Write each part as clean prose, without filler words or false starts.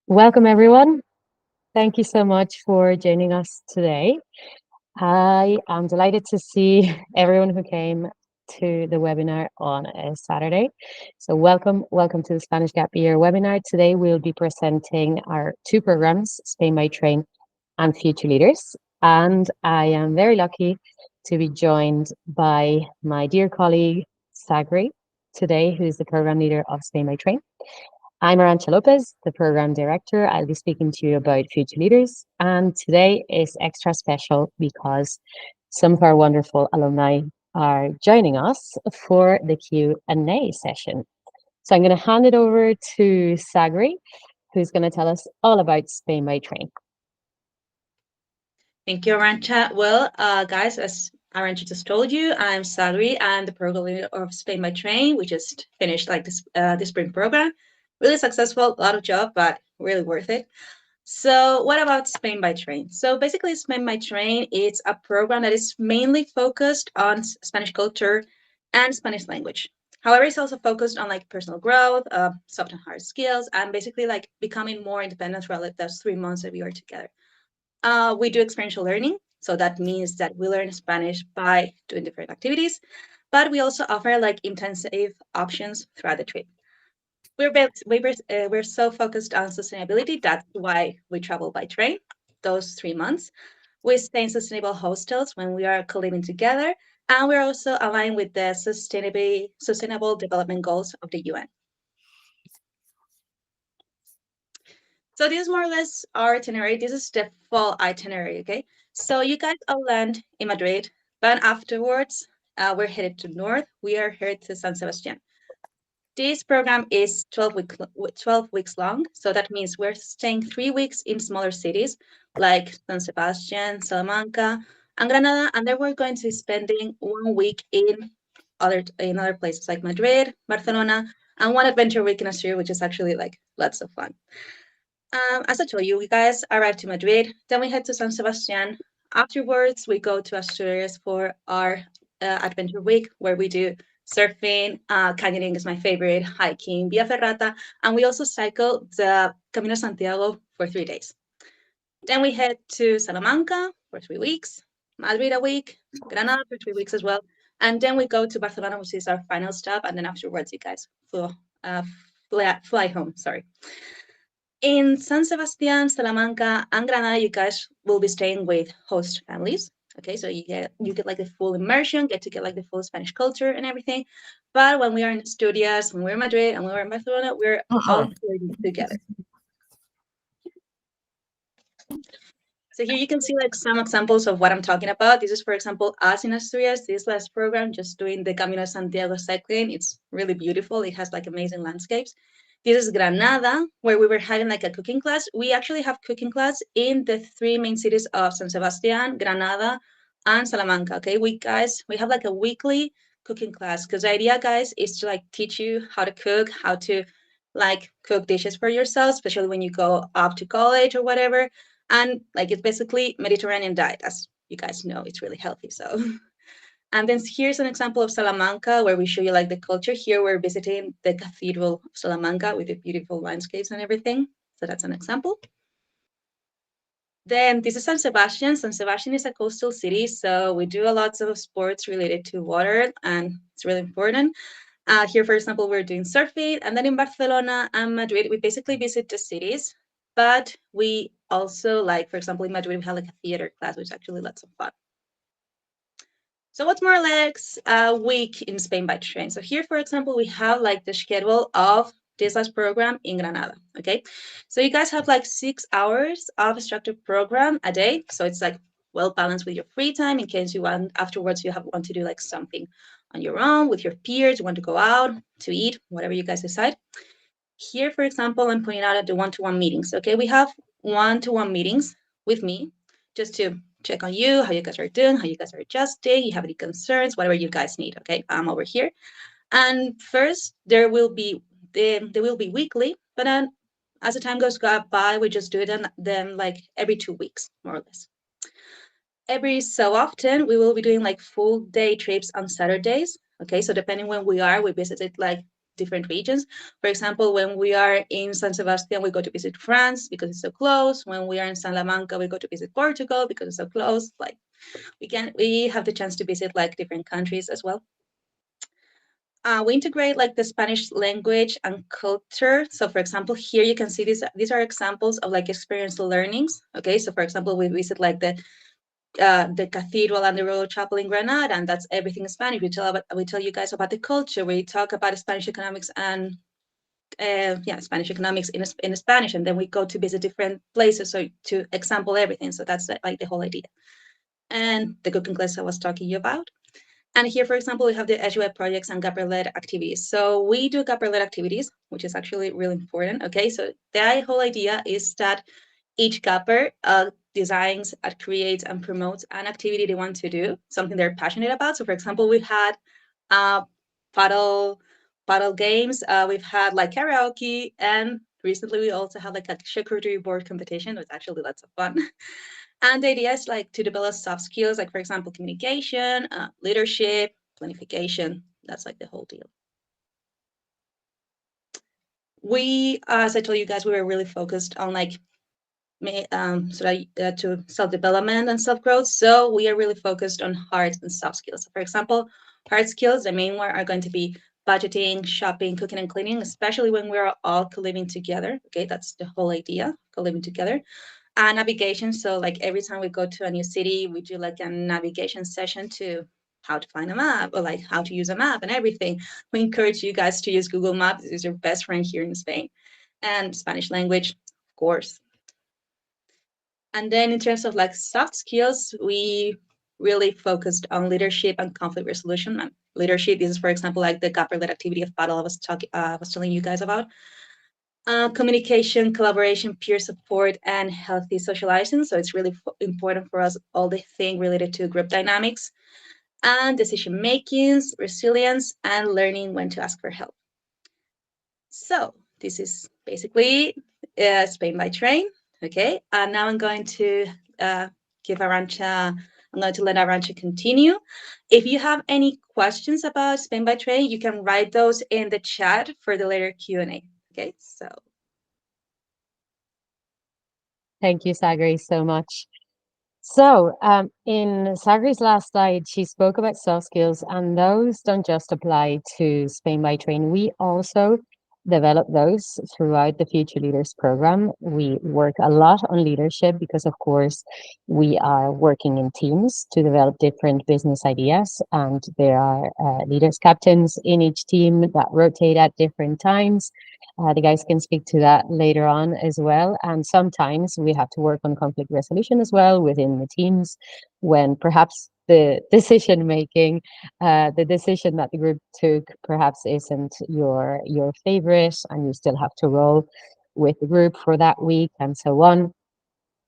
Welcome, everyone. Thank you so much for joining us today. I am delighted to see everyone who came to the webinar on a Saturday. So welcome to the Spanish Gap Year webinar. Today we'll be presenting our two programs, Spain by Train and Future Leaders. And I am very lucky to be joined by my dear colleague, Sagri, today, who's the program leader of Spain by Train. I'm Arantxa Lopez, the program director. I'll be speaking to you about future leaders. And today is extra special because some of our wonderful alumni are joining us for the Q&A session. So I'm going to hand it over to Sagri, who's going to tell us all about Spain by Train. Thank you, Arantxa. Well, guys, as Arantxa just told you, I'm Sagri. I'm the program leader of Spain by Train. We just finished like this spring program. Really successful, a lot of job, but really worth it. So what about Spain by Train? So basically, Spain by Train is a program that is mainly focused on Spanish culture and Spanish language. However, it's also focused on like personal growth, soft and hard skills, and basically like becoming more independent throughout those 3 months that we are together. We do experiential learning. So that means that we learn Spanish by doing different activities, but we also offer like intensive options throughout the trip. We're so focused on sustainability. That's why we travel by train those 3 months. We stay in sustainable hostels when we are co-living together, and we're also aligned with the sustainable development goals of the UN. So this is more or less our itinerary. This is the full itinerary, okay? So you guys all land in Madrid, but afterwards, we're headed to north. We are headed to San Sebastian. This program is 12 weeks long. So that means we're staying 3 weeks in smaller cities like San Sebastian, Salamanca, and Granada. And then we're going to be spending 1 week in other places like Madrid, Barcelona, and one adventure week in Asturias, which is actually like lots of fun. As I told you, we guys arrived to Madrid, then we head to San Sebastian. Afterwards, we go to Asturias for our adventure week, where we do surfing, canyoning is my favorite, hiking, Via Ferrata, and we also cycle the Camino Santiago for 3 days. Then we head to Salamanca for 3 weeks, Madrid a week, Granada for 3 weeks as well, and then we go to Barcelona, which is our final stop, and then afterwards, you guys fly home. Sorry. In San Sebastian, Salamanca, and Granada, you guys will be staying with host families. Okay, so you get like the full immersion, get to get like the full Spanish culture and everything. But when we are in Asturias, when we're in Madrid, and when we're in Barcelona, we're all together. So here you can see like some examples of what I'm talking about. This is, for example, us in Asturias, this last program, just doing the Camino Santiago cycling. It's really beautiful. It has like amazing landscapes. This is Granada, where we were having like a cooking class. We actually have cooking class in the 3 main cities of San Sebastian, Granada, and Salamanca. Okay, we have like a weekly cooking class, because the idea, guys, is to like teach you how to cook, how to like cook dishes for yourself, especially when you go up to college or whatever. And like it's basically Mediterranean diet, as you guys know, it's really healthy. So and then here's an example of Salamanca, where we show you like the culture. Here we're visiting the Cathedral of Salamanca with the beautiful landscapes and everything. So that's an example. Then this is San Sebastian. San Sebastian is a coastal city, so we do a lot of sports related to water, and it's really important. Here, for example, we're doing surfing, and then in Barcelona and Madrid, we basically visit the cities, but we also, like, for example, in Madrid, we have like a theater class, which is actually lots of fun. So what's more or less a week in Spain by train? So here, for example, we have like the schedule of this last program in Granada, okay? So you guys have like 6 hours of a structured program a day. So it's like well balanced with your free time in case you want, afterwards you want to do like something on your own with your peers, you want to go out to eat, whatever you guys decide. Here, for example, I'm pointing out at the one-to-one meetings, okay? We have one-to-one meetings with me just to check on you, how you guys are doing, how you guys are adjusting, you have any concerns, whatever you guys need, okay? I'm over here. And first, they will be weekly, but then as the time goes by, we just do them like every 2 weeks, more or less. Every so often, we will be doing like full day trips on Saturdays, okay? So depending when we are, we visit it like different regions. For example, when we are in San Sebastian, we go to visit France because it's so close. When we are in Salamanca, we go to visit Portugal because it's so close. Like we have the chance to visit like different countries as well. We integrate like the Spanish language and culture. So for example, here you can see these are examples of like experiential learnings. Okay, so for example, we visit like the cathedral and the Royal Chapel in Granada, and that's everything in Spanish. We tell you guys about the culture. We talk about Spanish economics and Spanish economics in Spanish, and then we go to visit different places so to example everything. So that's like the whole idea. And the cooking class I was talking you about. And here, for example, we have the SGY projects and GAPR-led activities. So we do GAPR-led activities, which is actually really important. Okay, so the whole idea is that each GAPR designs, creates, and promotes an activity they want to do, something they're passionate about. So, for example, we've had paddle games. We've had like karaoke, and recently we also had like a charcuterie board competition. It was actually lots of fun. And the idea is like to develop soft skills, like for example, communication, leadership, planification. That's like the whole deal. We, as I told you guys, we were really focused on like to self-development and self-growth. So we are really focused on hard and soft skills. So for example, hard skills, the main one are going to be budgeting, shopping, cooking, and cleaning, especially when we're all co-living together. Okay, that's the whole idea, co-living together. And navigation, so like every time we go to a new city, we do like a navigation session to how to find a map or like how to use a map and everything. We encourage you guys to use Google Maps. It's your best friend here in Spain. And Spanish language, of course. And then in terms of like soft skills, we really focused on leadership and conflict resolution. And leadership, this is, for example, like the GAPR-led activity of paddle I was telling you guys about. Communication, collaboration, peer support, and healthy socializing. So it's really important for us, all the thing related to group dynamics and decision makings, resilience, and learning when to ask for help. So this is basically Spain by train. Okay, and now I'm going to give Arancha, I'm going to let Arancha continue. If you have any questions about Spain by train, you can write those in the chat for the later Q&A. Okay, so. Thank you, Sagri, so much. So, in Sagri's last slide, she spoke about soft skills, and those don't just apply to Spain by Train. We also develop those throughout the Future Leaders program. We work a lot on leadership because, of course, we are working in teams to develop different business ideas, and there are leaders captains in each team that rotate at different times. The guys can speak to that later on as well. And sometimes we have to work on conflict resolution as well within the teams when perhaps the decision making, the decision that the group took perhaps isn't your favorite, and you still have to roll with the group for that week and so on.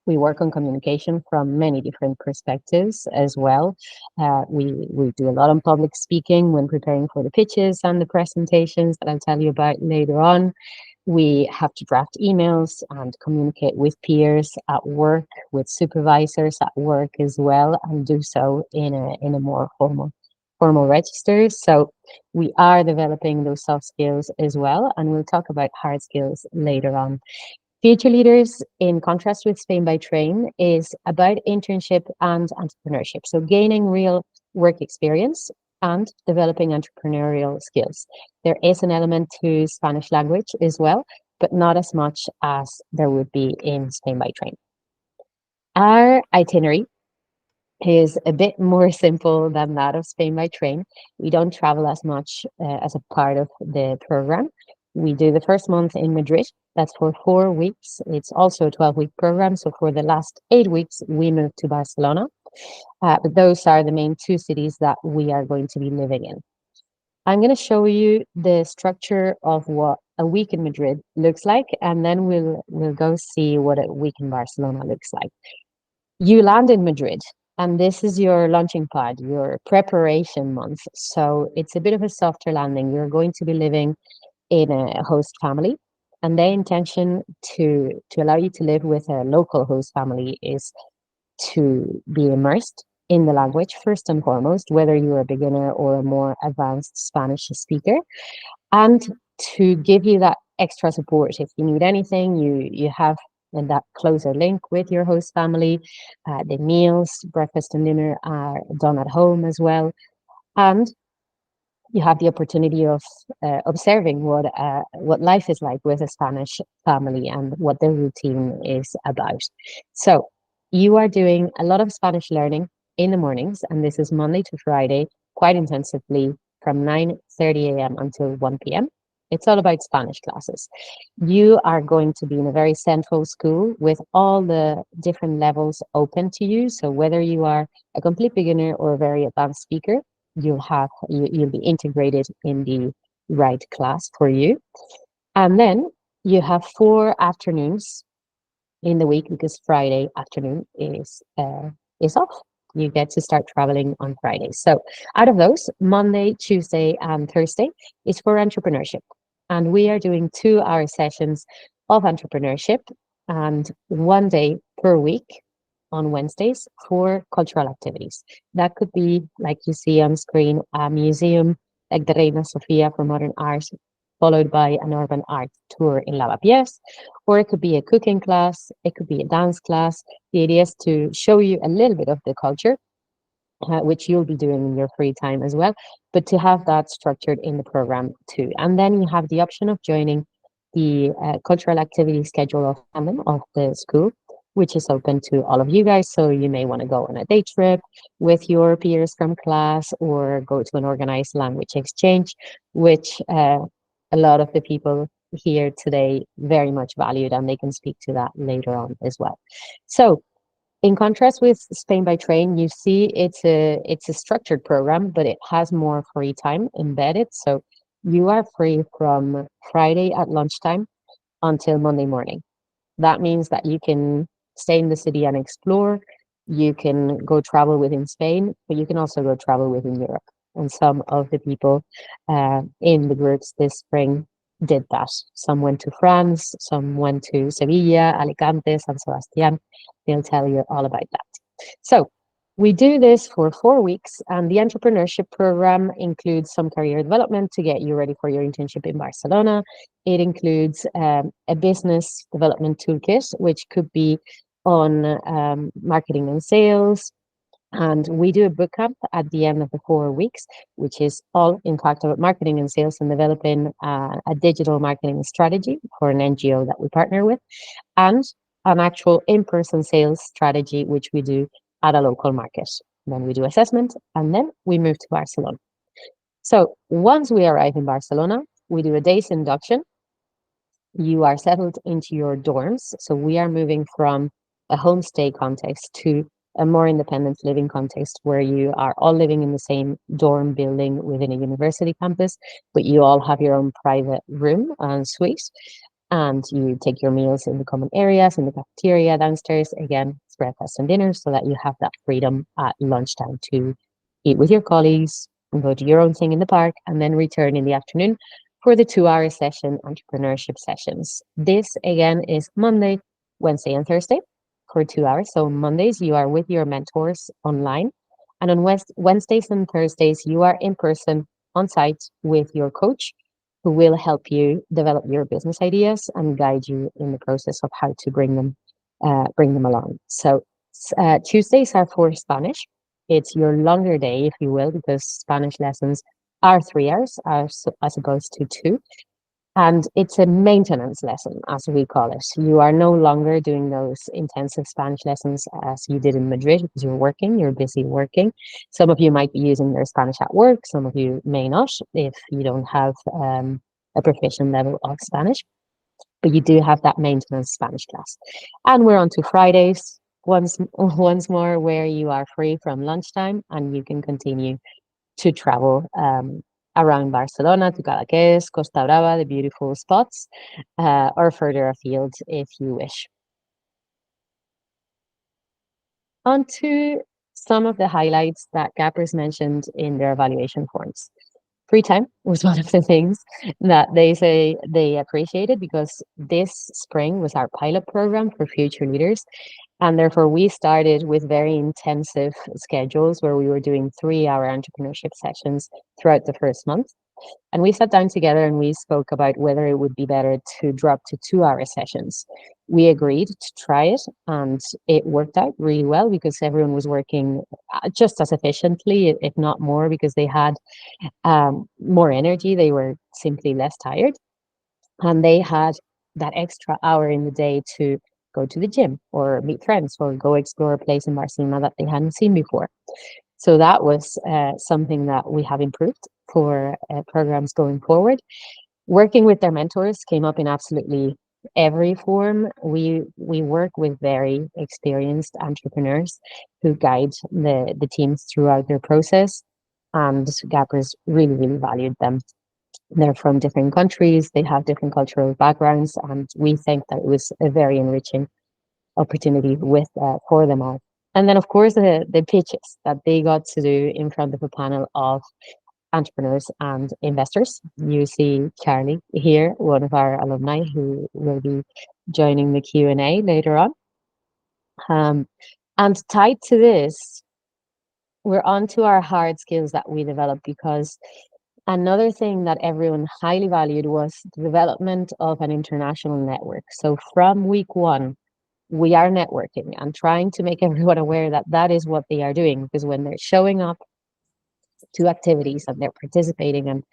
We work on communication from many different perspectives as well. We do a lot on public speaking when preparing for the pitches and the presentations that I'll tell you about later on. We have to draft emails and communicate with peers at work, with supervisors at work as well, and do so in a more formal register. So we are developing those soft skills as well, and we'll talk about hard skills later on. Future Leaders, in contrast with Spain by Train, is about internship and entrepreneurship. So gaining real work experience and developing entrepreneurial skills. There is an element to Spanish language as well, but not as much as there would be in Spain by Train. Our itinerary is a bit more simple than that of Spain by Train. We don't travel as much as a part of the program. We do the first month in Madrid. That's for 4 weeks. It's also a 12-week program. So for the last 8 weeks, we moved to Barcelona. But those are the main two cities that we are going to be living in. I'm going to show you the structure of what a week in Madrid looks like, and then we'll go see what a week in Barcelona looks like. You land in Madrid, and this is your launching pad, your preparation month. So it's a bit of a softer landing. You're going to be living in a host family, and their intention to allow you to live with a local host family is to be immersed in the language, first and foremost, whether you're a beginner or a more advanced Spanish speaker, and to give you that extra support. If you need anything, you have that closer link with your host family. The meals, breakfast and dinner are done at home as well. And you have the opportunity of observing what life is like with a Spanish family and what their routine is about. So you are doing a lot of Spanish learning in the mornings, and this is Monday to Friday, quite intensively from 9:30 a.m. until 1 p.m. It's all about Spanish classes. You are going to be in a very central school with all the different levels open to you. So whether you are a complete beginner or a very advanced speaker, you'll be integrated in the right class for you. And then you have 4 afternoons in the week because Friday afternoon is off. You get to start traveling on Friday. So out of those, Monday, Tuesday, and Thursday is for entrepreneurship. And we are doing 2 hour sessions of entrepreneurship and 1 day per week on Wednesdays for cultural activities. That could be, like you see on screen, a museum like the Reina Sofia for modern art, followed by an urban art tour in Lavapiés, or it could be a cooking class, it could be a dance class. The idea is to show you a little bit of the culture, which you'll be doing in your free time as well, but to have that structured in the program too. And then you have the option of joining the cultural activity schedule of Tandem of the school, which is open to all of you guys. So you may want to go on a day trip with your peers from class or go to an organized language exchange, which a lot of the people here today very much valued, and they can speak to that later on as well. So in contrast with Spain by Train, you see it's a structured program, but it has more free time embedded. So you are free from Friday at lunchtime until Monday morning. That means that you can stay in the city and explore. You can go travel within Spain, but you can also go travel within Europe. And some of the people in the groups this spring did that. Some went to France, some went to Sevilla, Alicante, San Sebastian. They'll tell you all about that. So we do this for 4 weeks, and the entrepreneurship program includes some career development to get you ready for your internship in Barcelona. It includes a business development toolkit, which could be on marketing and sales. And we do a boot camp at the end of the 4 weeks, which is all, in fact, about marketing and sales and developing a digital marketing strategy for an NGO that we partner with, and an actual in-person sales strategy, which we do at a local market. Then we do assessment, and then we move to Barcelona. So once we arrive in Barcelona, we do a day's induction. You are settled into your dorms. So we are moving from a homestay context to a more independent living context where you are all living in the same dorm building within a university campus, but you all have your own private room and suite, and you take your meals in the common areas, in the cafeteria downstairs. Again, it's breakfast and dinner so that you have that freedom at lunchtime to eat with your colleagues and go do your own thing in the park and then return in the afternoon for the 2 hour session, entrepreneurship sessions. This again is Monday, Wednesday, and Thursday for 2 hours. So Mondays, you are with your mentors online. And on Wednesdays and Thursdays, you are in person on site with your coach, who will help you develop your business ideas and guide you in the process of how to bring them along. So Tuesdays are for Spanish. It's your longer day, if you will, because Spanish lessons are 3 hours as opposed to two. And it's a maintenance lesson, as we call it. You are no longer doing those intensive Spanish lessons as you did in Madrid because you're busy working. Some of you might be using their Spanish at work. Some of you may not if you don't have a proficient level of Spanish. But you do have that maintenance Spanish class. And we're on to Fridays once more, where you are free from lunchtime and you can continue to travel around Barcelona to Cadaqués, Costa Brava, the beautiful spots, or further afield if you wish. On to some of the highlights that Gappers mentioned in their evaluation forms. Free time was one of the things that they say they appreciated, because this spring was our pilot program for future leaders. And therefore, we started with very intensive schedules where we were doing 3-hour entrepreneurship sessions throughout the first month. And we sat down together and we spoke about whether it would be better to drop to 2-hour sessions. We agreed to try it, and it worked out really well because everyone was working just as efficiently, if not more, because they had more energy. They were simply less tired, and they had that extra hour in the day to go to the gym or meet friends or go explore a place in Barcelona that they hadn't seen before. So that was something that we have improved for programs going forward. Working with their mentors came up in absolutely every form. We work with very experienced entrepreneurs who guide the teams throughout their process, and Gappers really valued them. They're from different countries, they have different cultural backgrounds, and we think that it was a very enriching opportunity with for them all. And then, of course, the pitches that they got to do in front of a panel of entrepreneurs and investors. You see Charlie here, one of our alumni, who will be joining the Q&A later on. And tied to this, we're on to our hard skills that we developed, because another thing that everyone highly valued was the development of an international network. So from week one, we are networking and trying to make everyone aware that that is what they are doing, because when they're showing up to activities and they're participating, and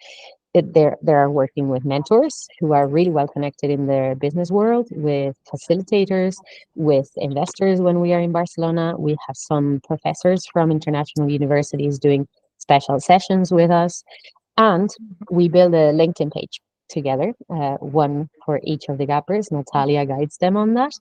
they're working with mentors who are really well connected in their business world, with facilitators, with investors. When we are in Barcelona, we have some professors from international universities doing special sessions with us, and we build a LinkedIn page together, one for each of the gappers. Natalia guides them on that,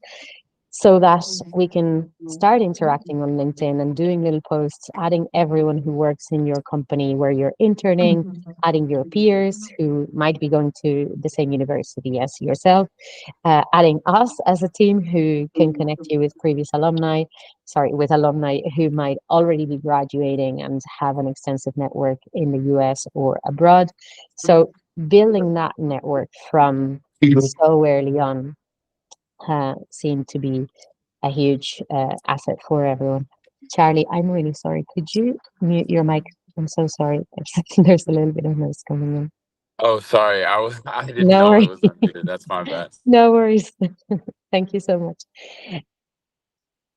so that we can start interacting on LinkedIn and doing little posts, adding everyone who works in your company where you're interning, adding your peers who might be going to the same university as yourself, adding us as a team who can connect you with previous alumni, with alumni who might already be graduating and have an extensive network in the US or abroad. So building that network from so early on seemed to be a huge asset for everyone. Charlie, I'm really sorry. Could you mute your mic? I'm so sorry. There's a little bit of noise coming in. Oh, sorry. I didn't No know it worries. was unmuted. That's my bad. No worries. Thank you so much.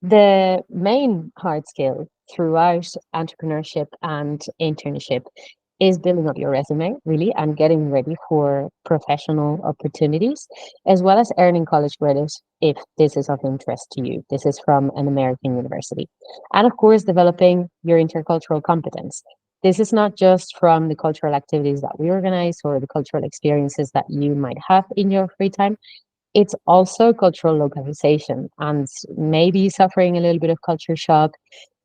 The main hard skill throughout entrepreneurship and internship is building up your resume, really, and getting ready for professional opportunities, as well as earning college credits if this is of interest to you. This is from an American university. And of course, developing your intercultural competence. This is not just from the cultural activities that we organize or the cultural experiences that you might have in your free time. It's also cultural localization and maybe suffering a little bit of culture shock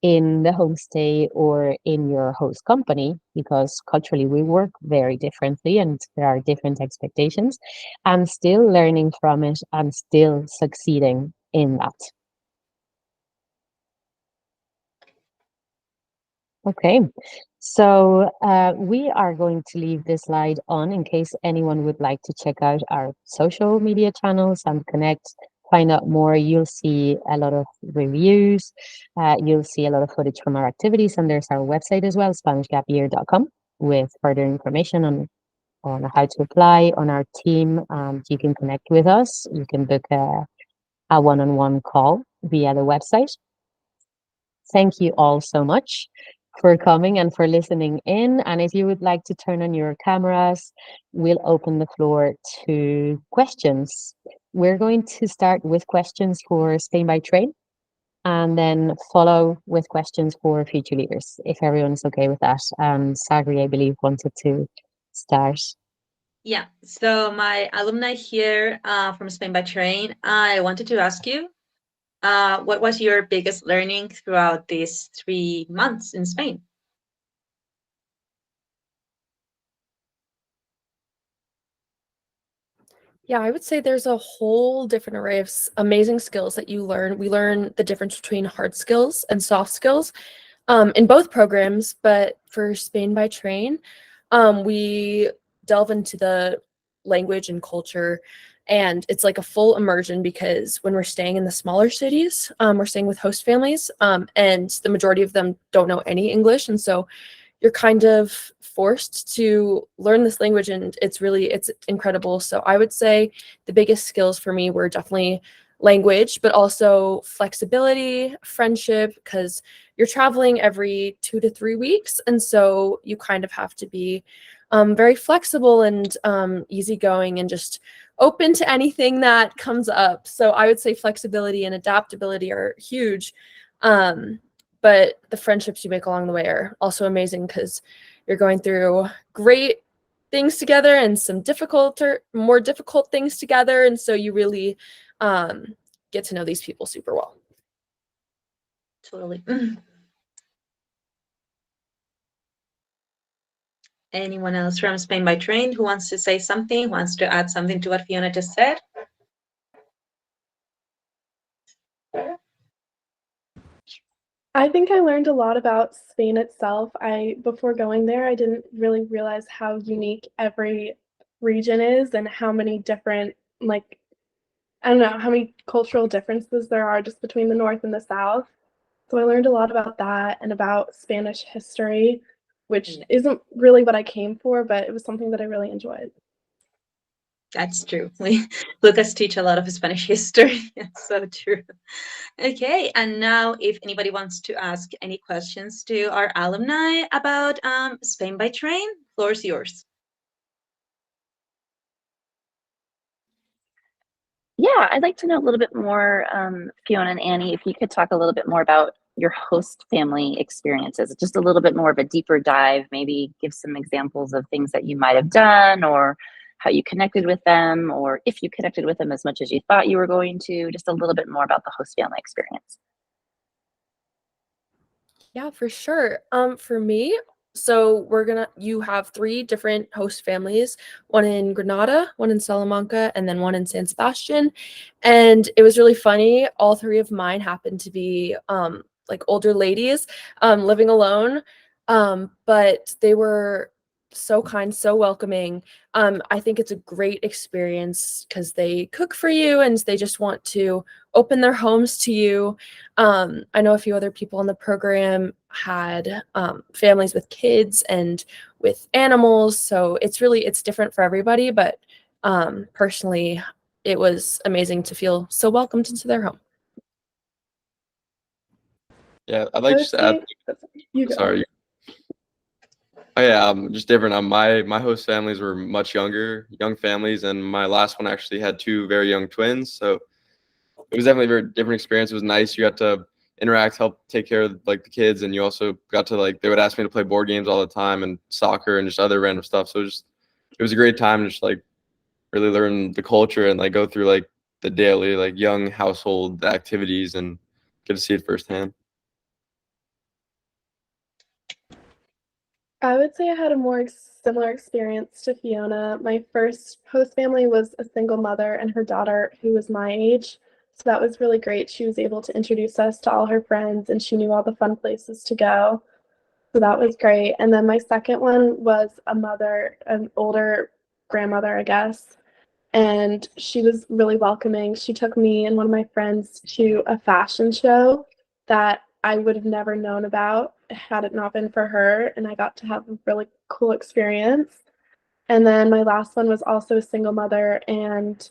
in the homestay or in your host company, because culturally we work very differently and there are different expectations, and still learning from it and still succeeding in that. Okay, so we are going to leave this slide on in case anyone would like to check out our social media channels and connect, find out more. You'll see a lot of reviews, you'll see a lot of footage from our activities, and there's our website as well, SpanishGapYear.com, with further information on how to apply, on our team. You can connect with us. You can book a one-on-one call via the website. Thank you all so much for coming and for listening in. And if you would like to turn on your cameras, we'll open the floor to questions. We're going to start with questions for Spain by Train, and then follow with questions for future leaders, if everyone's okay with that. Sagri, I believe, wanted to start. Yeah, so my alumni here from Spain by Train, I wanted to ask you, what was your biggest learning throughout these 3 months in Spain? Yeah, I would say there's a whole different array of amazing skills that you learn. We learn the difference between hard skills and soft skills in both programs, but for Spain by Train, we delve into the language and culture And it's like a full immersion because when we're staying in the smaller cities, we're staying with host families, and the majority of them don't know any English. And so you're kind of forced to learn this language, and it's incredible. So I would say the biggest skills for me were definitely language, but also flexibility, friendship, because you're traveling every 2 to 3 weeks. And so you kind of have to be very flexible and easygoing and just open to anything that comes up. So I would say flexibility and adaptability are huge. But the friendships you make along the way are also amazing because you're going through great things together and some more difficult things together. And so you really get to know these people super well. Totally. Anyone else from Spain by Train who wants to say something, wants to add something to what Fiona just said? I think I learned a lot about Spain itself. Before going there, I didn't really realize how unique every region is and how many different, like, I don't know, how many cultural differences there are just between the North and the South. So I learned a lot about that and about Spanish history, which isn't really what I came for, but it was something that I really enjoyed. That's true. Lucas teach a lot of Spanish history. It's so true. Okay, and now if anybody wants to ask any questions to our alumni about Spain by Train, floor's yours. Yeah, I'd like to know a little bit more, Fiona and Annie, if you could talk a little bit more about your host family experiences, just a little bit more of a deeper dive, maybe give some examples of things that you might have done or how you connected with them, or if you connected with them as much as you thought you were going to, just a little bit more about the host family experience. Yeah, for sure. For me, so you have 3 different host families, one in Granada, one in Salamanca, and then one in San Sebastian. And it was really funny. All 3 of mine happened to be like older ladies living alone. But they were so kind, so welcoming. I think it's a great experience because they cook for you and they just want to open their homes to you. I know a few other people in the program had families with kids and with animals, so it's different for everybody. But personally, it was amazing to feel so welcomed into their home. Yeah, I'd like I just would to add. say, you go. Sorry. Oh yeah, just different. My host families were much younger, young families, and my last one actually had 2 very young twins. So it was definitely a very different experience. It was nice. You got to interact, help take care of like the kids, and you also got to they would ask me to play board games all the time and soccer and just other random stuff. So it was a great time to just really learn the culture and go through the daily young household activities and get to see it firsthand. I would say I had a more similar experience to Fiona. My first host family was a single mother and her daughter who was my age. So that was really great. She was able to introduce us to all her friends and she knew all the fun places to go. So that was great. And then my second one was a mother, an older grandmother, I guess. And she was really welcoming. She took me and one of my friends to a fashion show that I would have never known about had it not been for her. And I got to have a really cool experience. And then my last one was also a single mother. And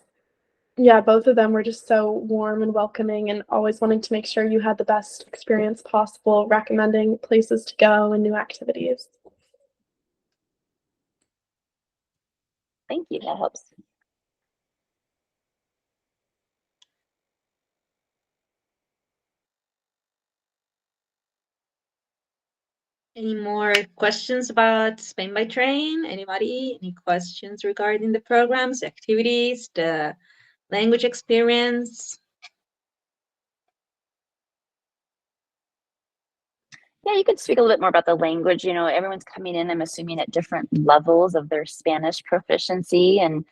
yeah, both of them were just so warm and welcoming and always wanting to make sure you had the best experience possible, recommending places to go and new activities. Thank you, that helps. Any more questions about Spain by Train? Anybody? Any questions regarding the programs, the activities, the language experience? Yeah, you could speak a little bit more about the language. You know, everyone's coming in, I'm assuming, at different levels of their Spanish proficiency. And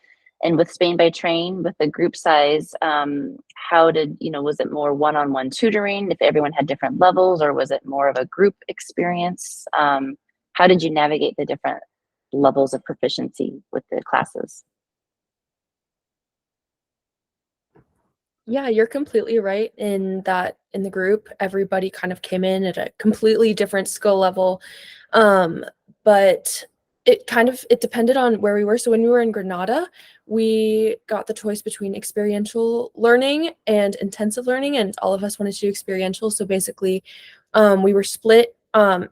with Spain by Train, with the group size, was it more one-on-one tutoring if everyone had different levels, or was it more of a group experience? How did you navigate the different levels of proficiency with the classes? Yeah, you're completely right in that in the group, everybody kind of came in at a completely different skill level. But it depended on where we were. So when we were in Granada, we got the choice between experiential learning and intensive learning, and all of us wanted to do experiential. So basically, we were split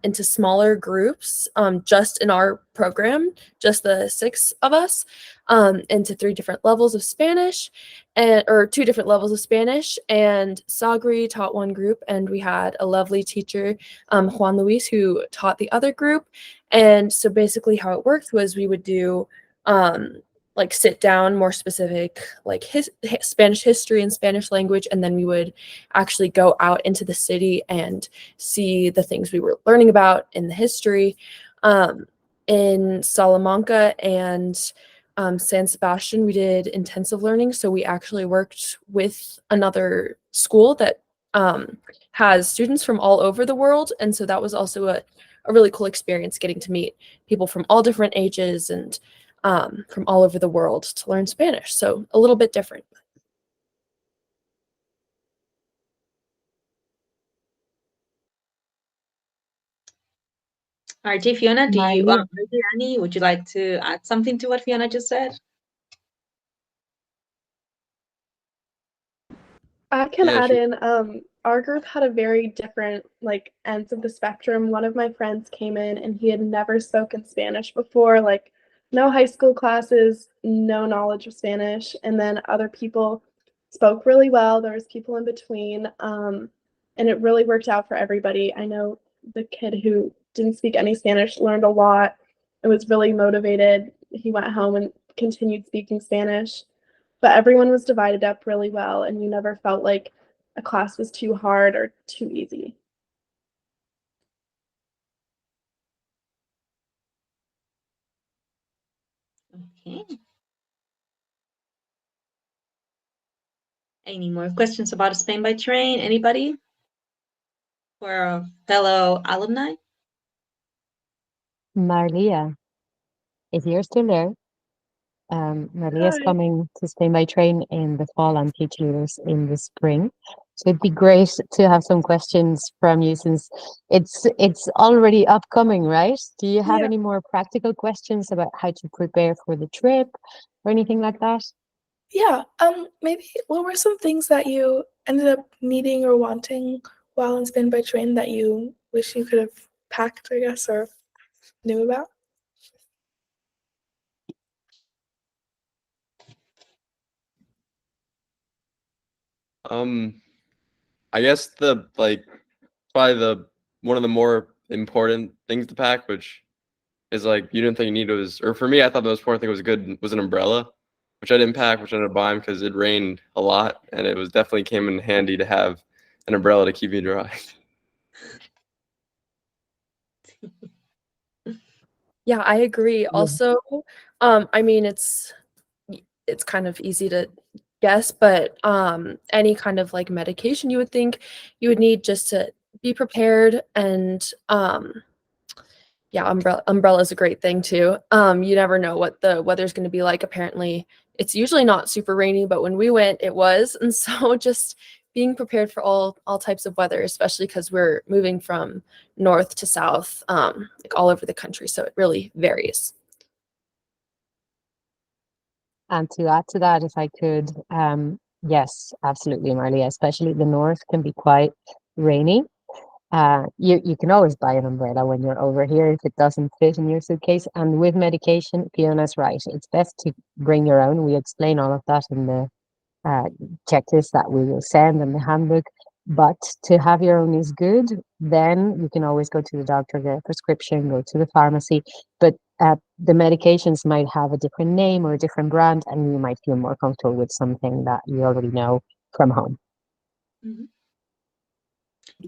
into smaller groups just in our program, just the 6 of us, into 3 different levels of Spanish or 2 different levels of Spanish. And Sagri taught one group, and we had a lovely teacher, Juan Luis, who taught the other group. And so basically how it worked was we would do like sit down, more specific, like Spanish history and Spanish language, and then we would actually go out into the city and see the things we were learning about in the history. In Salamanca and San Sebastian, we did intensive learning. So we actually worked with another school that has students from all over the world. And so that was also a really cool experience, getting to meet people from all different ages and from all over the world to learn Spanish. So a little bit different. All right, Fiona, do you, Maria. Annie, would you like to add something to what Fiona just said? I can Yeah, add sure. in, our group had a very different like ends of the spectrum. One of my friends came in and he had never spoken Spanish before, like no high school classes, no knowledge of Spanish. And then other people spoke really well. There was people in between. And it really worked out for everybody. I know the kid who didn't speak any Spanish learned a lot. It was really motivated. He went home and continued speaking Spanish. But everyone was divided up really well, and you never felt like a class was too hard or too easy. Okay. Any more questions about Spain by train? Anybody? For our fellow alumni? Maria, if you're still there, Maria's Hi. coming to Spain by train in the fall and teach leaders in the spring. So it'd be great to have some questions from you since it's already upcoming, right? Do you have Yeah. any more practical questions about how to prepare for the trip or anything like that? Yeah, maybe what were some things that you ended up needing or wanting while in Spin by Train that you wish you could have packed, I guess, or knew about? I guess the like probably the one of the more important things to pack, which is like you didn't think you needed was, or for me, I thought the most important thing was an umbrella, which I didn't pack, which I ended up buying because it rained a lot, and it was definitely came in handy to have an umbrella to keep me dry. Yeah, I agree. Yeah. Also, I mean, it's kind of easy to guess, but any kind of like medication you would think you would need just to be prepared. And yeah, umbrella is a great thing too. You never know what the weather's going to be like. Apparently, it's usually not super rainy, but when we went, it was. And so just being prepared for all types of weather, especially because we're moving from north to south, like all over the country, so it really varies. And to add to that, if I could, yes, absolutely, Marlia, especially the north can be quite rainy. You can always buy an umbrella when you're over here if it doesn't fit in your suitcase. And with medication, Fiona's right. It's best to bring your own. We explain all of that in the checklist that we will send and the handbook. But to have your own is good. Then you can always go to the doctor, get a prescription, go to the pharmacy. But the medications might have a different name or a different brand, and you might feel more comfortable with something that you already know from home. Mm-hmm.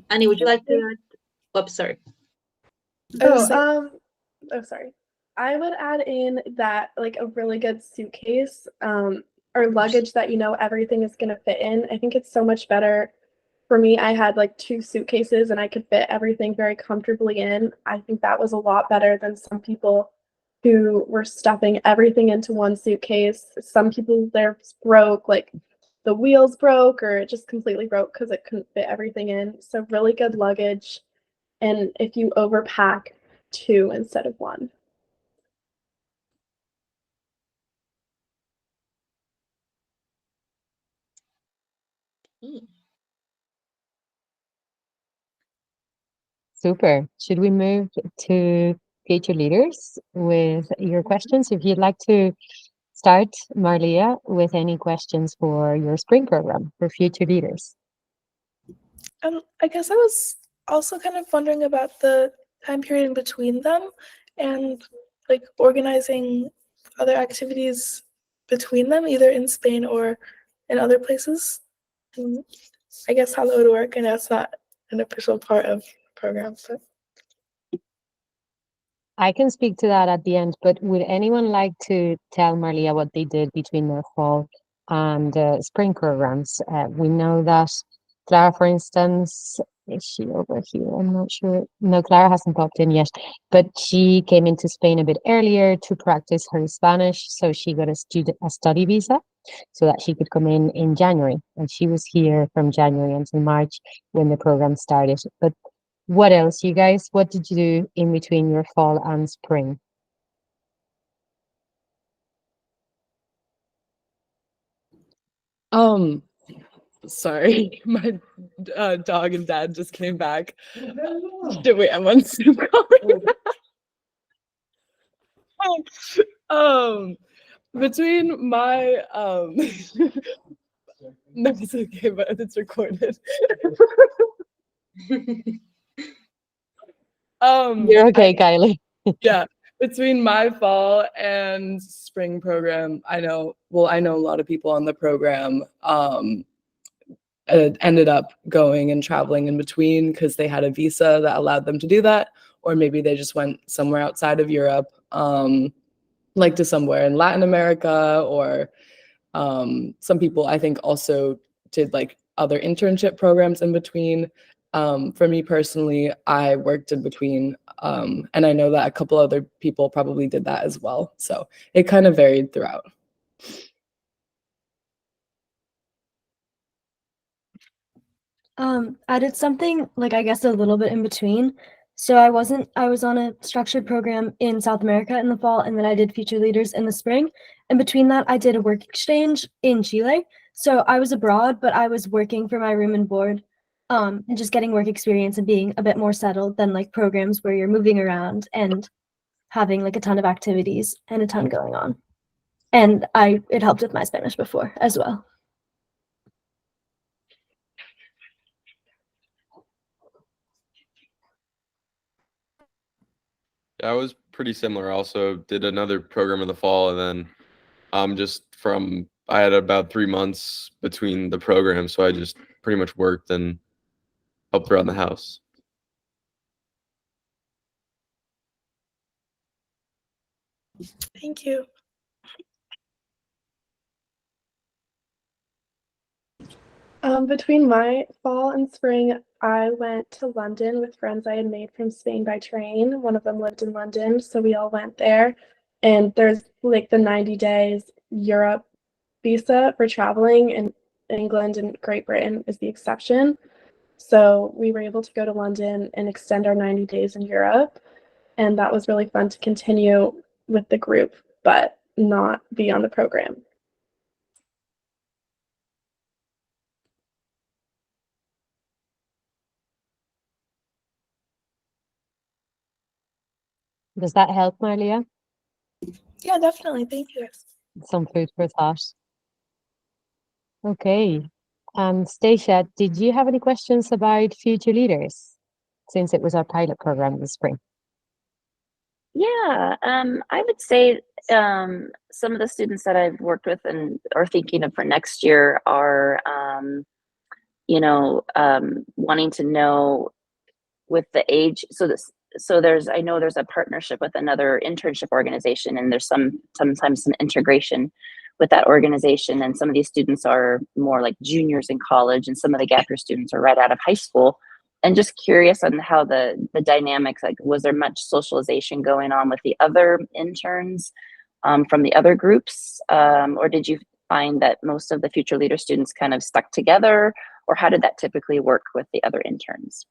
Annie, would you like to add? Oops, sorry. Sorry. I would add in that like a really good suitcase, or luggage that you know everything is gonna fit in. I think it's so much better. For me, I had like 2 suitcases and I could fit everything very comfortably in. I think that was a lot better than some people who were stuffing everything into one suitcase. Some people they're broke, like the wheels broke or it just completely broke because it couldn't fit everything in. So really good luggage. And if you overpack, 2 instead of 1. Super. Should we move to future leaders with your questions? If you'd like to start, Marlia, with any questions for your spring program for future leaders. I guess I was also kind of wondering about the time period in between them and like organizing other activities between them, either in Spain or in other places. And I guess how that would work. I know it's not an official part of the program, but I can speak to that at the end, but would anyone like to tell Marlia what they did between their fall and spring programs? We know that Clara, for instance, is she over here? I'm not sure. No, Clara hasn't popped in yet, but she came into Spain a bit earlier to practice her Spanish, so she got a study visa so that she could come in January, and she was here from January until March when the program started. But what else, you guys? What did you do in between your fall and spring? Sorry, my dog and dad just came back. Wait, I'm on Zoom calling. Between my no, it's okay, but it's recorded. You're okay, Kylie. Yeah, between my fall and spring program, I know a lot of people on the program ended up going and traveling in between because they had a visa that allowed them to do that, or maybe they just went somewhere outside of Europe, like to somewhere in Latin America, or some people I think also did like other internship programs in between. For me personally, I worked in between, and I know that a couple other people probably did that as well. So it kind of varied throughout. I did something like I guess a little bit in between. So I was on a structured program in South America in the fall, and then I did Future Leaders in the spring. And between that, I did a work exchange in Chile. So I was abroad, but I was working for my room and board, and just getting work experience and being a bit more settled than like programs where you're moving around and having like a ton of activities and a ton going on. And it helped with my Spanish before as well. Yeah, I was pretty similar. I also did another program in the fall, and then I had about 3 months between the programs, so I just pretty much worked and helped around the house. thank you. Between my fall and spring, I went to London with friends I had made from Spain by train. One of them lived in London, so we all went there. And there's like the 90 days Europe visa for traveling, and England and Great Britain is the exception. So we were able to go to London and extend our 90 days in Europe. And that was really fun to continue with the group, but not be on the program. Does that help, Marlia? Yeah, definitely. Thank you. Some food for thought. Okay. Stacia, did you have any questions about future leaders since it was our pilot program this spring? Yeah, I would say some of the students that I've worked with and are thinking of for next year are, wanting to know with the age. I know there's a partnership with another internship organization, and there's sometimes some integration with that organization. And some of these students are more like juniors in college, and some of the gap year students are right out of high school. And just curious on how the dynamics, like, was there much socialization going on with the other interns from the other groups, or did you find that most of the future leader students kind of stuck together, or how did that typically work with the other interns?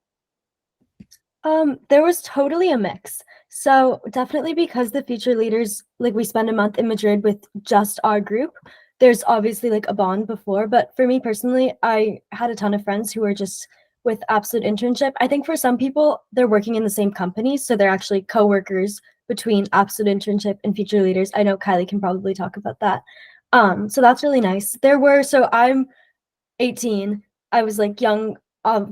There was totally a mix. So definitely because the future leaders, like we spend a month in Madrid with just our group, there's obviously like a bond before, but for me personally, I had a ton of friends who were just with Absolute Internship. I think for some people, they're working in the same company, so they're actually co-workers between Absolute Internship and future leaders. I know Kylie can probably talk about that. So that's really nice. So I'm 18. I was like young,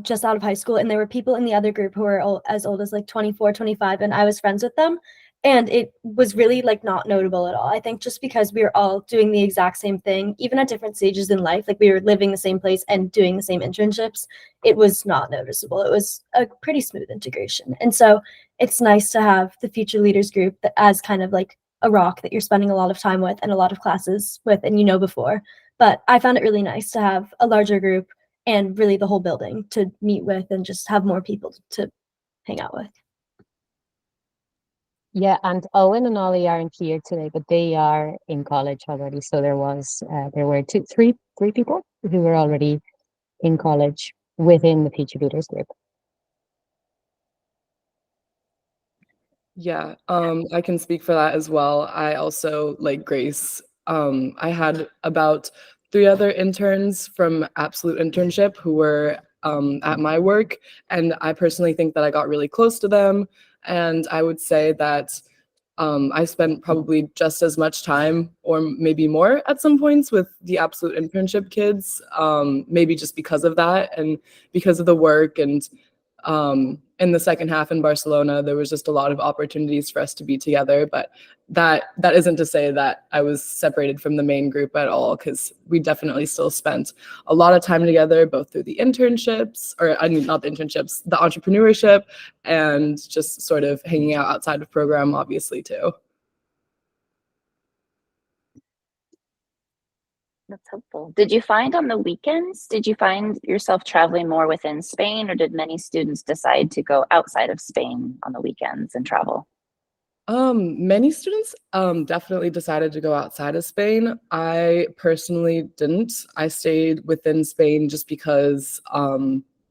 just out of high school, and there were people in the other group who were as old as like 24, 25, and I was friends with them. And it was really like not notable at all. I think just because we were all doing the exact same thing, even at different stages in life, like we were living the same place and doing the same internships, it was not noticeable. It was a pretty smooth integration. And so it's nice to have the future leaders group that as kind of like a rock that you're spending a lot of time with and a lot of classes with, and before. But I found it really nice to have a larger group and really the whole building to meet with and just have more people to hang out with. Yeah, and Owen and Ollie aren't here today, but they are in college already. So there were three people who were already in college within the Future Leaders group. Yeah, I can speak for that as well. I also, like Grace, I had about 3 other interns from Absolute Internship who were at my work, and I personally think that I got really close to them. And I would say that I spent probably just as much time, or maybe more at some points, with the Absolute Internship kids, maybe just because of that and because of the work. And in the second half in Barcelona, there was just a lot of opportunities for us to be together. But that isn't to say that I was separated from the main group at all, because we definitely still spent a lot of time together, both through the internships, or I mean, not the internships, the entrepreneurship, and just sort of hanging out outside of program, obviously, too. That's helpful. Did you find on the weekends, did you find yourself traveling more within Spain, or did many students decide to go outside of Spain on the weekends and travel? Many students definitely decided to go outside of Spain. I personally didn't. I stayed within Spain just because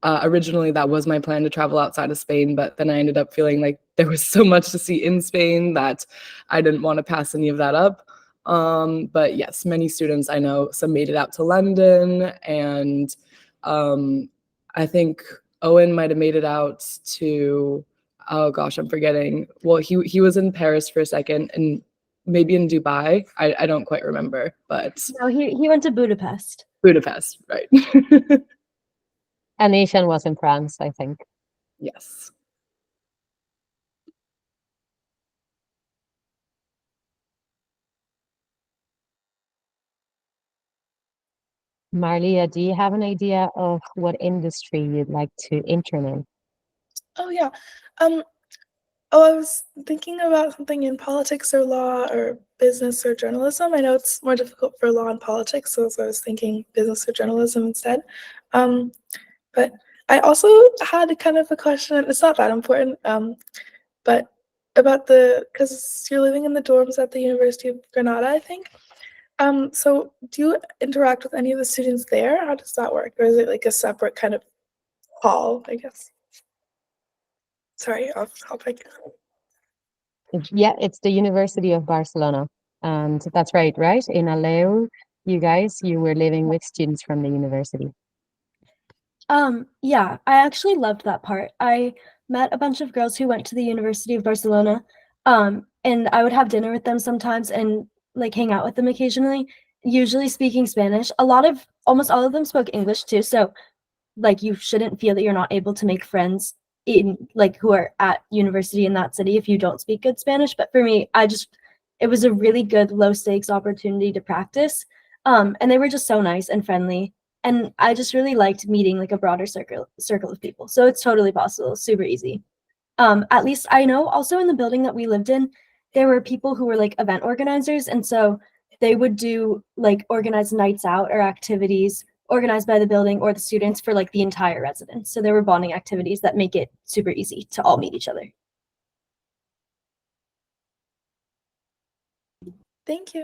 originally that was my plan, to travel outside of Spain, but then I ended up feeling like there was so much to see in Spain that I didn't want to pass any of that up. But yes, many students, I know some made it out to London, and I think Owen might have made it out to, oh gosh, I'm forgetting. Well, he was in Paris for a second, and maybe in Dubai. I don't quite remember, but No, he went to Budapest. Budapest, right? And Ishan was in France, I think. Yes. Marlia, do you have an idea of what industry you'd like to intern in? Oh yeah. I was thinking about something in politics or law or business or journalism. I know it's more difficult for law and politics, so I was thinking business or journalism instead. But I also had kind of a question. It's not that important, but about because you're living in the dorms at the University of Granada, I think. So do you interact with any of the students there? How does that work? Or is it like a separate kind of hall, I guess? Sorry, I'll pick. Yeah, it's the University of Barcelona. And that's right? In Aleu, you were living with students from the university. Yeah, I actually loved that part. I met a bunch of girls who went to the University of Barcelona, and I would have dinner with them sometimes and like hang out with them occasionally, usually speaking Spanish. Almost all of them spoke English too, so like you shouldn't feel that you're not able to make friends in like who are at university in that city if you don't speak good Spanish. But for me, it was a really good low stakes opportunity to practice. And they were just so nice and friendly. And I just really liked meeting like a broader circle of people. So it's totally possible, super easy. At least I know also in the building that we lived in, there were people who were like event organizers. And so they would do like organized nights out or activities organized by the building or the students for like the entire residence. So there were bonding activities that make it super easy to all meet each other. Thank you.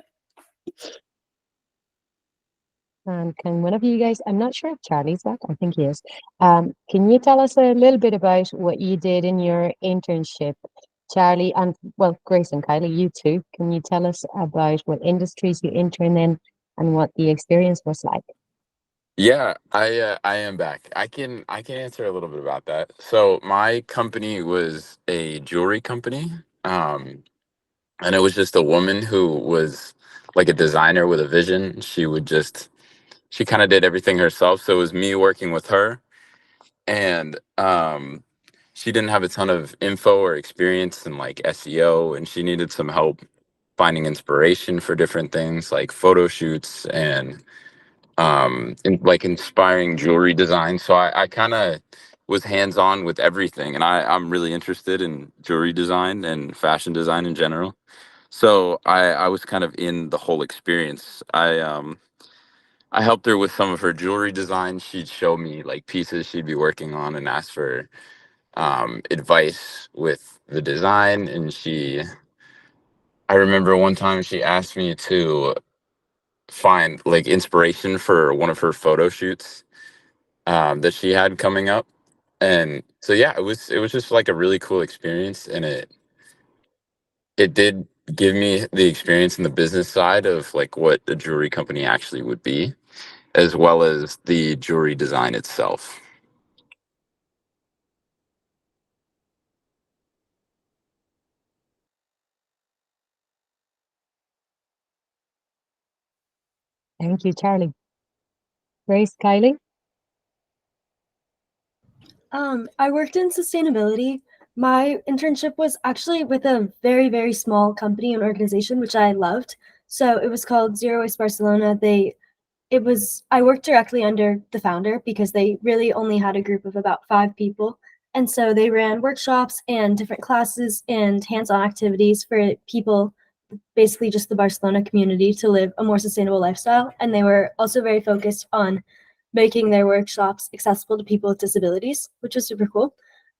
And can one of you guys, I'm not sure if Charlie's back, I think he is. Can you tell us a little bit about what you did in your internship, Charlie, and well, Grace and Kylie, you too. Can you tell us about what industries you interned in and what the experience was like? Yeah, I am back. I can answer a little bit about that. So my company was a jewelry company, um, and it was just a woman who was like a designer with a vision. She kind of did everything herself. So it was me working with her, and she didn't have a ton of info or experience in like SEO, and she needed some help finding inspiration for different things like photo shoots and like inspiring jewelry design. So I kind of was hands on with everything, and I'm really interested in jewelry design and fashion design in general. So I was kind of in the whole experience. I helped her with some of her jewelry design. She'd show me like pieces she'd be working on and ask for advice with the design. And I remember one time she asked me to find like inspiration for one of her photo shoots that she had coming up. And so yeah, it was just like a really cool experience, and it did give me the experience in the business side of like what a jewelry company actually would be, as well as the jewelry design itself. Thank you, Charlie. Grace, Kylie? I worked in sustainability. My internship was actually with a very, very small company and organization, which I loved. So it was called Zero Waste Barcelona. I worked directly under the founder because they really only had a group of about 5 people. And so they ran workshops and different classes and hands-on activities for people, basically just the Barcelona community, to live a more sustainable lifestyle. And they were also very focused on making their workshops accessible to people with disabilities, which was super cool.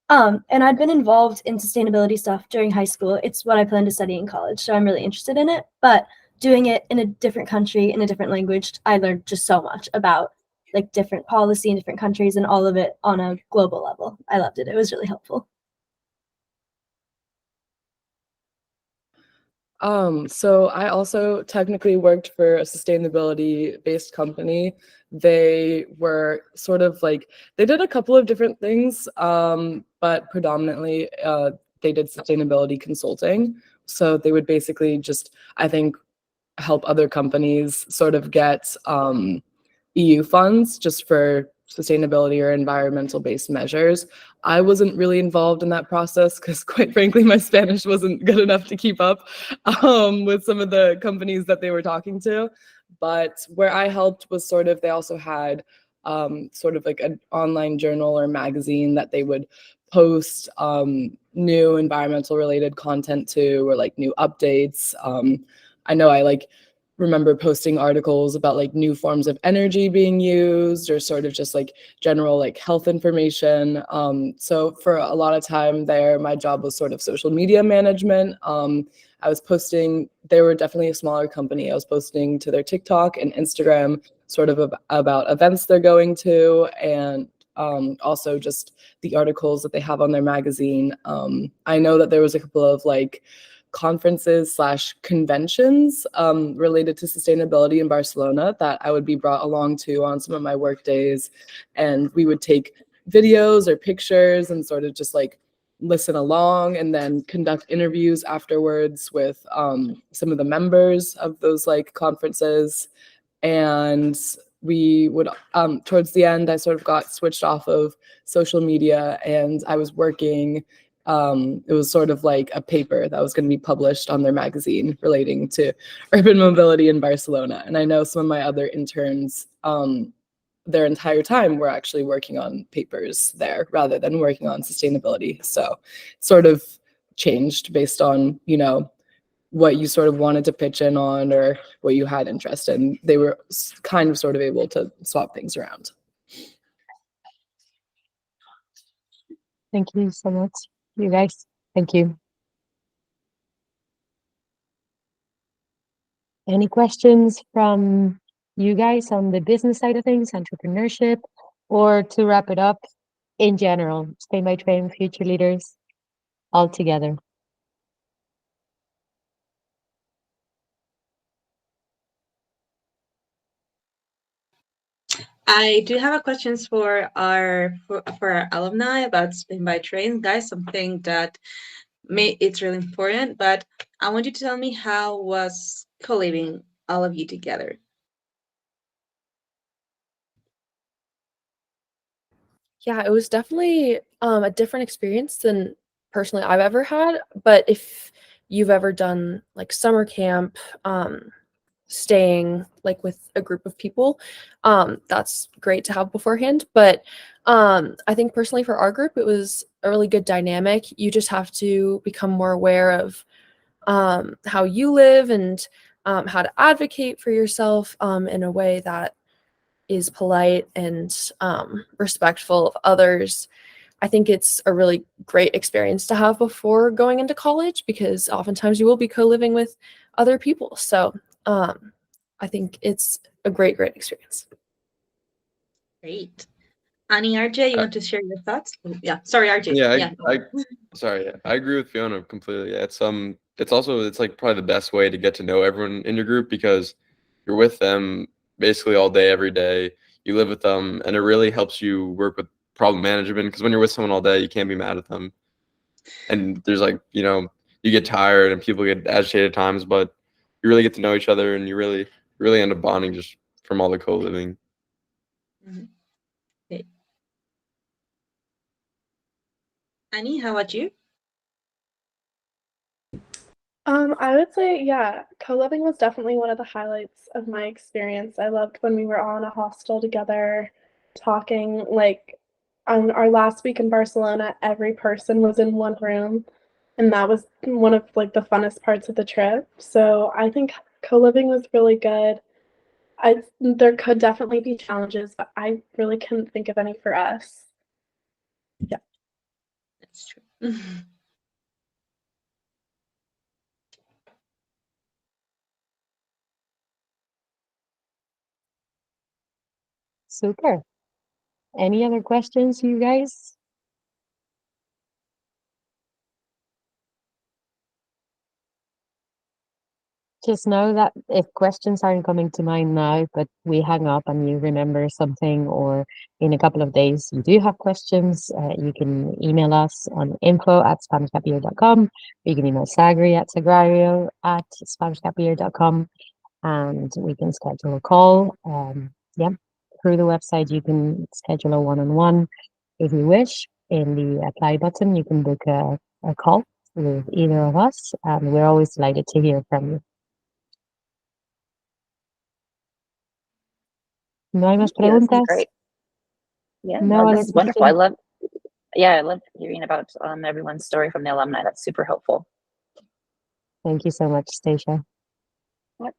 And I'd been involved in sustainability stuff during high school. It's what I plan to study in college, so I'm really interested in it. But doing it in a different country, in a different language, I learned just so much about like different policy in different countries and all of it on a global level. I loved it. It was really helpful. So I also technically worked for a sustainability-based company. They were sort of like, they did a couple of different things, but predominantly they did sustainability consulting. So they would basically just, I think, help other companies sort of get EU funds just for sustainability or environmental based measures. I wasn't really involved in that process because, quite frankly, my Spanish wasn't good enough to keep up with some of the companies that they were talking to. But where I helped was sort of, they also had sort of like an online journal or magazine that they would post new environmental related content to, or like new updates. I know I like remember posting articles about like new forms of energy being used, or sort of just like general like health information. So for a lot of time there, my job was sort of social media management. I was posting, they were definitely a smaller company. I was posting to their TikTok and Instagram sort of about events they're going to, and also just the articles that they have on their magazine. I know that there was a couple of like conferences / conventions related to sustainability in Barcelona that I would be brought along to on some of my work days. And we would take videos or pictures and sort of just like listen along, and then conduct interviews afterwards with some of the members of those like conferences. And we would towards the end, I sort of got switched off of social media, and I was working, it was sort of like a paper that was going to be published on their magazine relating to urban mobility in Barcelona. And I know some of my other interns, their entire time were actually working on papers there rather than working on sustainability. So it sort of changed based on, you know, what you sort of wanted to pitch in on or what you had interest in. They were kind of sort of able to swap things around. Thank you so much, you guys. Thank you. Any questions from you guys on the business side of things, entrepreneurship, or to wrap it up, in general, Spain by Train, future leaders, all together? I do have a questions for our alumni about Spain by Train, guys. Something that it's really important, but I want you to tell me how was co-living all of you together. Yeah, it was definitely a different experience than personally I've ever had. But if you've ever done like summer camp, staying like with a group of people, that's great to have beforehand. But I think personally for our group, it was a really good dynamic. You just have to become more aware of how you live and how to advocate for yourself in a way that is polite and respectful of others. I think it's a really great experience to have before going into college because oftentimes you will be co-living with other people. So I think it's a great experience. Great. Annie, RJ, you want to share your thoughts? Yeah, sorry, RJ. I agree with Fiona completely. Yeah, it's like probably the best way to get to know everyone in your group because you're with them basically all day, every day. You live with them, and it really helps you work with problem management because when you're with someone all day, you can't be mad at them. And there's like, you get tired and people get agitated at times, but you really get to know each other and you really end up bonding just from all the co-living. Mm-hmm. Okay. Annie, how about you? I would say, yeah, co-living was definitely one of the highlights of my experience. I loved when we were all in a hostel together, talking. Like on our last week in Barcelona, every person was in one room, and that was one of like the funnest parts of the trip. So I think co-living was really good. There could definitely be challenges, but I really couldn't think of any for us. Yeah. That's true. Super. Any other questions, you guys? Just know that if questions aren't coming to mind now, but we hang up and you remember something, or in a couple of days you do have questions, you can email us on info@spanishgapyear.com. You can email sagrario@spanishgapyear.com, and we can schedule a call. Through the website, you can schedule a one-on-one if you wish. In the apply button, you can book a call with either of us, and we're always delighted to hear from you. No hay más preguntas. Great. Yeah, No other this is wonderful. I questions? love hearing about everyone's story from the alumni. That's super helpful. Thank you so much, Stacia. Yep.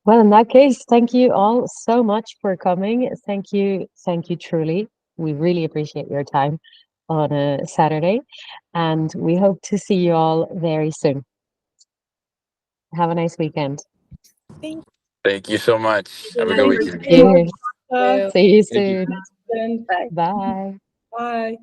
Well, in that case, thank you all so much for coming. Thank you truly. We really appreciate your time on a Saturday, and we hope to see you all very soon. Have a nice weekend. Thank you so much. Have a good weekend. Cheers. Thank you. See you Thank you. soon. Bye. Bye.